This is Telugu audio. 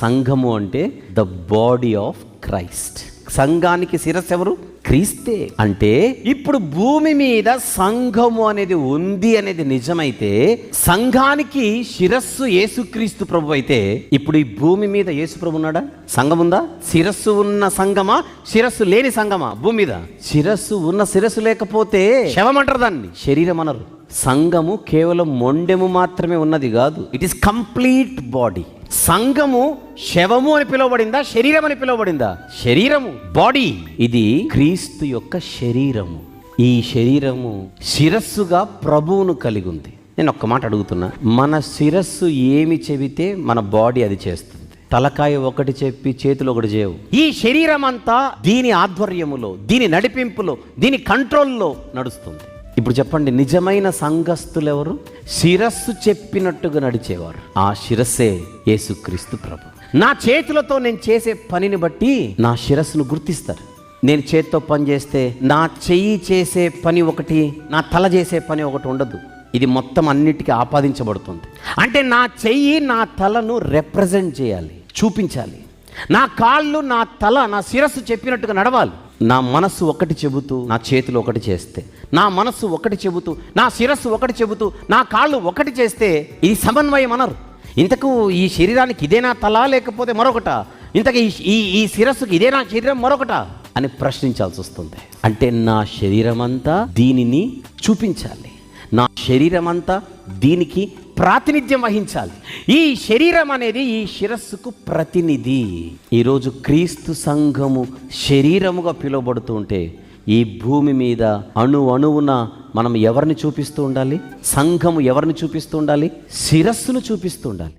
సంఘము అంటే ద బాడీ ఆఫ్ క్రైస్ట్. సంఘానికి శిరస్సు ఎవరు? క్రీస్తే. అంటే ఇప్పుడు భూమి మీద సంఘము అనేది ఉంది అనేది నిజమైతే, సంఘానికి శిరస్సు యేసుక్రీస్తు ప్రభు అయితే, ఇప్పుడు ఈ భూమి మీద యేసు ప్రభు ఉన్నాడా? సంఘం ఉందా? శిరస్సు ఉన్న సంఘమా, శిరస్సు లేని సంఘమా? భూమి మీద శిరస్సు ఉన్న, శిరస్సు లేకపోతే శవం అంటారు, దాన్ని శరీరం అనరు. సంఘము కేవలం మొండెము మాత్రమే ఉన్నది కాదు, ఇట్ ఈస్ కంప్లీట్ బాడీ. సంఘము శవము అని పిలువబడిందా, శరీరం అని పిలువబడిందా? శరీరము, బాడీ. ఇది క్రీస్తు యొక్క శరీరము. ఈ శరీరము శిరస్సుగా ప్రభువును కలిగి ఉంది. నేను ఒక్క మాట అడుగుతున్నా, మన శిరస్సు ఏమి చెబితే మన బాడీ అది చేస్తుంది. తలకాయ ఒకటి చెప్పి చేతులు ఒకటి చేయవు. ఈ శరీరం అంతా దీని ఆధ్వర్యములో, దీని నడిపింపులో, దీని కంట్రోల్లో నడుస్తుంది. ఇప్పుడు చెప్పండి, నిజమైన సంఘస్థులు ఎవరు? శిరస్సు చెప్పినట్టుగా నడిచేవారు. ఆ శిరస్సే యేసుక్రీస్తు ప్రభు. నా చేతులతో నేను చేసే పనిని బట్టి నా శిరస్సును గుర్తిస్తారు. నేను చేతితో పని చేస్తే నా చెయ్యి చేసే పని ఒకటి, నా తల చేసే పని ఒకటి ఉండదు. ఇది మొత్తం అన్నిటికీ ఆపాదించబడుతుంది. అంటే నా చెయ్యి నా తలను రిప్రజెంట్ చేయాలి, చూపించాలి. నా కాళ్ళు, నా తల, నా శిరస్సు చెప్పినట్టుగా నడవాలి. నా మనస్సు ఒకటి చెబుతూ నా చేతులు ఒకటి చేస్తే, నా మనస్సు ఒకటి చెబుతూ నా శిరస్సు ఒకటి చెబుతూ నా కాళ్ళు ఒకటి చేస్తే ఇది సమన్వయం అనరు. ఇంతకు ఈ శరీరానికి ఇదేనా తల, లేకపోతే మరొకట? ఇంతకు ఈ శిరస్సుకి ఇదేనా శరీరం, మరొకట అని ప్రశ్నించాల్సి వస్తుంది. అంటే నా శరీరం అంతా దీనిని చూపించాలి, నా శరీరం అంతా దీనికి ప్రాతినిధ్యం వహించాలి. ఈ శరీరం అనేది ఈ శిరస్సుకు ప్రతినిధి. ఈరోజు క్రీస్తు సంఘము శరీరముగా పిలువబడుతూ ఉంటే, ఈ భూమి మీద అణువున మనం ఎవరిని చూపిస్తూ ఉండాలి? సంఘము ఎవరిని చూపిస్తూ ఉండాలి? శిరస్సును చూపిస్తూ ఉండాలి.